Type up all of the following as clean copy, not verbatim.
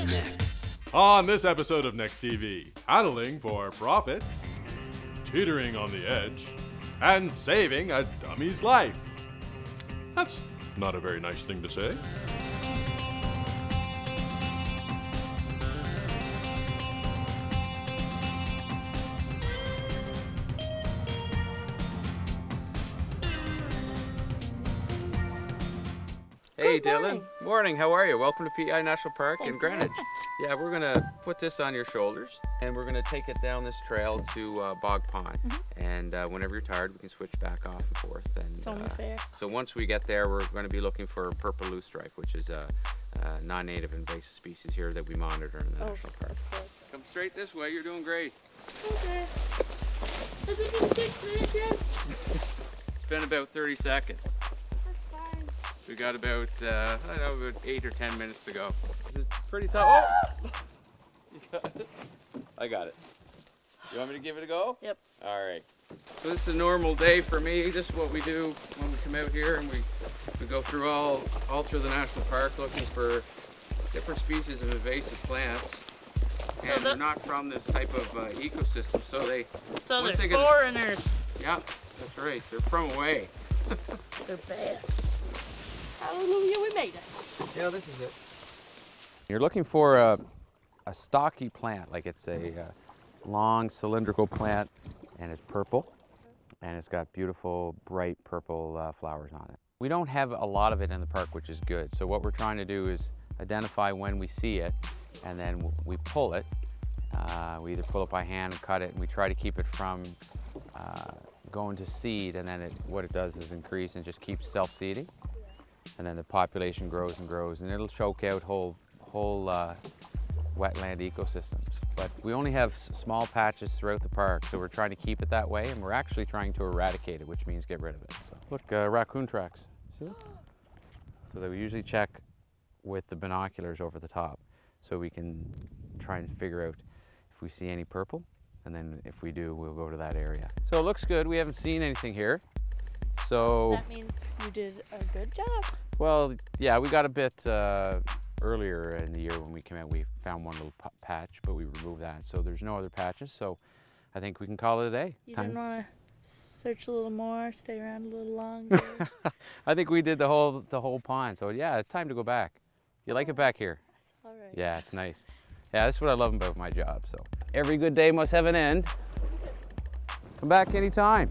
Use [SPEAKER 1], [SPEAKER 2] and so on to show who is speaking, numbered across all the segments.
[SPEAKER 1] Next.
[SPEAKER 2] On this episode of Next TV, paddling for profit, teetering on the edge, and saving a dummy's life. That's not a very nice thing to say.
[SPEAKER 3] Hey Dylynn, morning, how are you? Welcome to PEI National Park in Greenwich. Yeah, we're gonna put this on your shoulders and we're gonna take it down this trail to Bog Pond. And whenever you're tired, we can switch back off and forth. And, so once we get there, we're gonna be looking for purple loosestrife, which is a non-native invasive species here that we monitor in the National Park. Come straight this way, you're doing great.
[SPEAKER 4] Okay. Has it been 6 minutes yet?
[SPEAKER 3] It's been about 30 seconds. We got about, I don't know, about 8 or 10 minutes to go. Is it pretty tough? Oh! You got it? I got it. You want me to give it a go?
[SPEAKER 4] Yep.
[SPEAKER 3] All right. So this is a normal day for me. This is what we do when we come out here and we go through all through the national park looking for different species of invasive plants. And they're not from this type of ecosystem, so they're
[SPEAKER 4] foreigners.
[SPEAKER 3] Yeah, that's right. They're from away.
[SPEAKER 4] They're bad. Hallelujah, we made it.
[SPEAKER 3] Yeah, this is it. You're looking for a stocky plant, like it's a long cylindrical plant, and it's purple, and it's got beautiful bright purple flowers on it. We don't have a lot of it in the park, which is good. So what we're trying to do is identify when we see it, and then we pull it. We either pull it by hand and cut it, and we try to keep it from going to seed, and then what it does is increase and just keeps self-seeding. And then the population grows and grows, and it'll choke out whole wetland ecosystems. But we only have small patches throughout the park, so we're trying to keep it that way, and we're actually trying to eradicate it, which means get rid of it. So look, raccoon tracks. See it? So that we usually check with the binoculars over the top, so we can try and figure out if we see any purple, and then if we do, we'll go to that area. So it looks good. We haven't seen anything here. So
[SPEAKER 4] that means you did a good job.
[SPEAKER 3] Well, yeah, we got a bit earlier in the year when we came out. We found one little patch, but we removed that. So there's no other patches. So I think we can call it a day.
[SPEAKER 4] You didn't want to search a little more, stay around a little longer?
[SPEAKER 3] I think we did the whole pond. So yeah, it's time to go back. You like it back here?
[SPEAKER 4] That's all right.
[SPEAKER 3] Yeah, it's nice. Yeah, that's what I love about my job. So every good day must have an end. Come back anytime.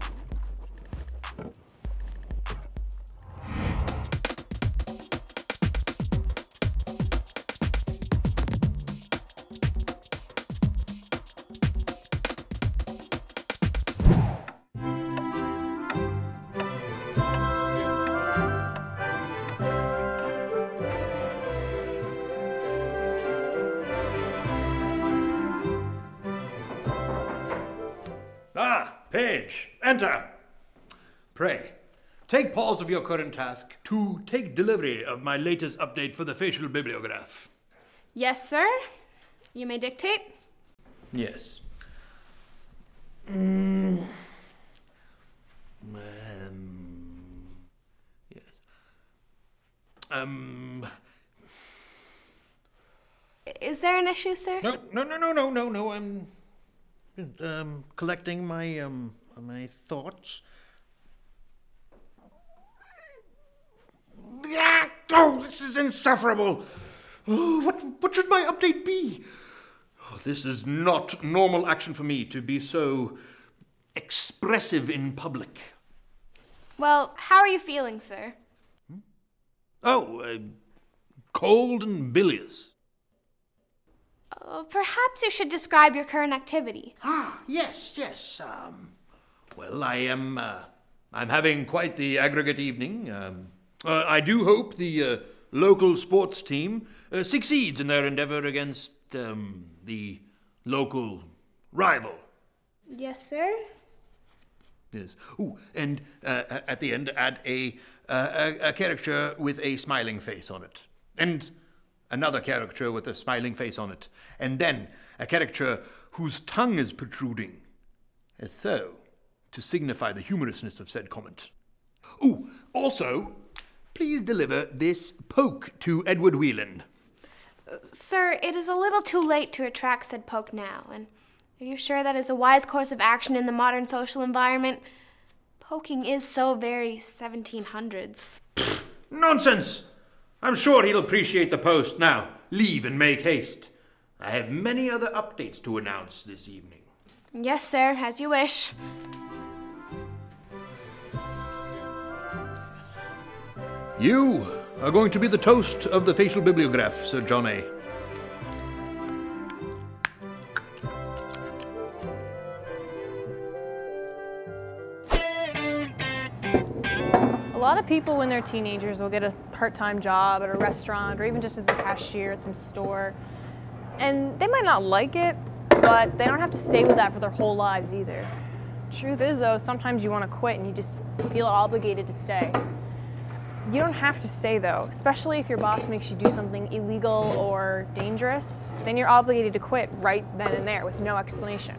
[SPEAKER 5] Page, enter. Pray, take pause of your current task to take delivery of my latest update for the facial bibliograph.
[SPEAKER 6] Yes, sir. You may dictate.
[SPEAKER 5] Yes. Yes.
[SPEAKER 6] Is there an issue, sir?
[SPEAKER 5] No. I'm just collecting my my thoughts. Oh, this is insufferable. Oh, what should my update be? Oh, this is not normal action for me to be so expressive in public.
[SPEAKER 6] Well, how are you feeling, sir?
[SPEAKER 5] Oh, cold and bilious.
[SPEAKER 6] Perhaps you should describe your current activity.
[SPEAKER 5] Yes. Well, I'm having quite the aggregate evening. I do hope the local sports team succeeds in their endeavor against the local rival.
[SPEAKER 6] Yes, sir.
[SPEAKER 5] Yes. Ooh, and at the end, add a caricature with a smiling face on it, and another caricature with a smiling face on it, and then a caricature whose tongue is protruding, as though to signify the humorousness of said comment. Ooh, also, please deliver this poke to Edward Whelan.
[SPEAKER 6] Sir, it is a little too late to retract said poke now, and are you sure that is a wise course of action in the modern social environment? Poking is so very 1700s.
[SPEAKER 5] Nonsense! I'm sure he'll appreciate the post. Now, leave and make haste. I have many other updates to announce this evening.
[SPEAKER 6] Yes, sir, as you wish.
[SPEAKER 5] You are going to be the toast of the facial bibliograph, Sir John A.
[SPEAKER 1] A lot of people when they're teenagers will get a part-time job at a restaurant or even just as a cashier at some store. And they might not like it, but they don't have to stay with that for their whole lives either. Truth is though, sometimes you want to quit and you just feel obligated to stay. You don't have to stay though, especially if your boss makes you do something illegal or dangerous, then you're obligated to quit right then and there with no explanation.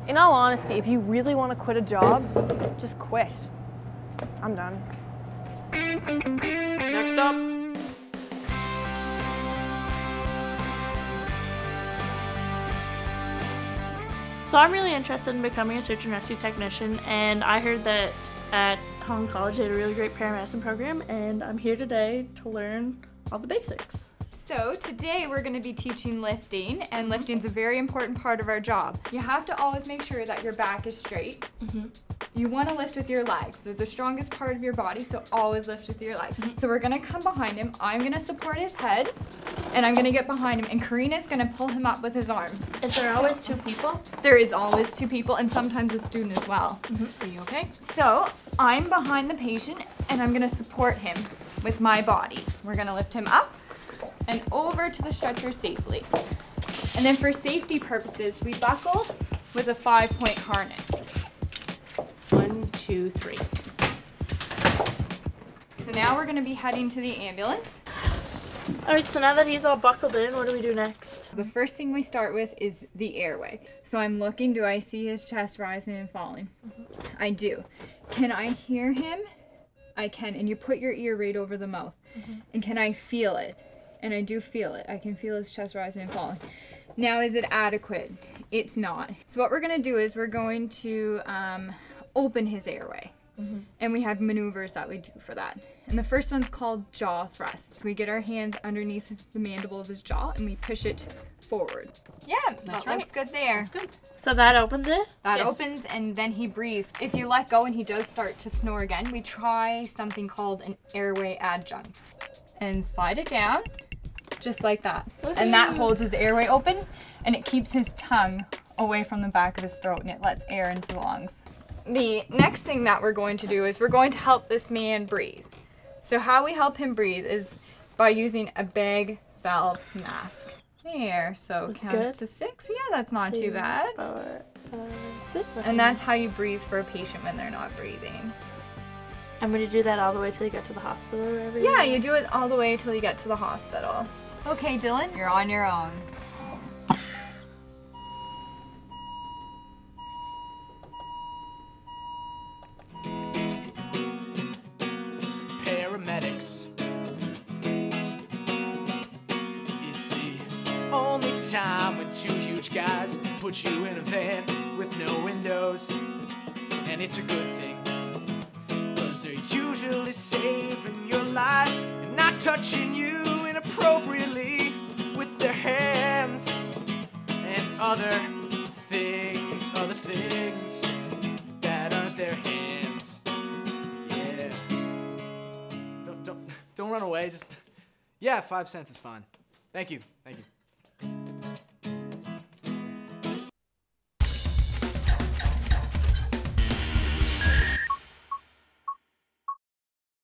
[SPEAKER 1] In all honesty, if you really want to quit a job, just quit. I'm done.
[SPEAKER 7] Next up.
[SPEAKER 8] So I'm really interested in becoming a search and rescue technician, and I heard that at Home College they had a really great paramedicine program, and I'm here today to learn all the basics.
[SPEAKER 9] So today we're going to be teaching lifting, and lifting's a very important part of our job. You have to always make sure that your back is straight. You want to lift with your legs. They're the strongest part of your body, so always lift with your legs. So we're going to come behind him. I'm going to support his head, and I'm going to get behind him, and Karina's going to pull him up with his arms.
[SPEAKER 8] Is there always two people?
[SPEAKER 9] There is always two people, and sometimes a student as well. Are you okay? So I'm behind the patient, and I'm going to support him with my body. We're going to lift him up and over to the stretcher safely. And then for safety purposes, we buckle with a 5-point harness.
[SPEAKER 8] 1, 2, 3.
[SPEAKER 9] So now we're going to be heading to the ambulance.
[SPEAKER 8] Alright, so now that he's all buckled in, what do we do next?
[SPEAKER 9] The first thing we start with is the airway. So I'm looking, do I see his chest rising and falling? I do. Can I hear him? I can, and you put your ear right over the mouth. And can I feel it? And I do feel it. I can feel his chest rising and falling. Now, is it adequate? It's not. So what we're going to do is we're going to open his airway. And we have maneuvers that we do for that. And the first one's called jaw thrust. So we get our hands underneath the mandible of his jaw and we push it forward. Yeah, that looks good there. That's good.
[SPEAKER 8] So that opens it?
[SPEAKER 9] That opens and then he breathes. If you let go and he does start to snore again, we try something called an airway adjunct. And slide it down, just like that. And that holds his airway open and it keeps his tongue away from the back of his throat and it lets air into the lungs. The next thing that we're going to do is we're going to help this man breathe. So how we help him breathe is by using a bag valve mask. There, so count to 6. Yeah, that's not too bad.
[SPEAKER 8] 4, 5, 6.
[SPEAKER 9] And that's how you breathe for a patient when they're not breathing.
[SPEAKER 8] I'm going to do that all the way till you get to the hospital or wherever
[SPEAKER 9] Yeah, you do it all the way till you get to the hospital. Okay, Dylan, you're on your own.
[SPEAKER 7] Paramedics. It's the only time when two huge guys put you in a van with no windows. And it's a good thing, 'cause they're usually saving your life and not touching you inappropriately with their hands and other things that aren't their hands. Yeah. Don't run away. Just, yeah, 5 cents is fine. Thank you.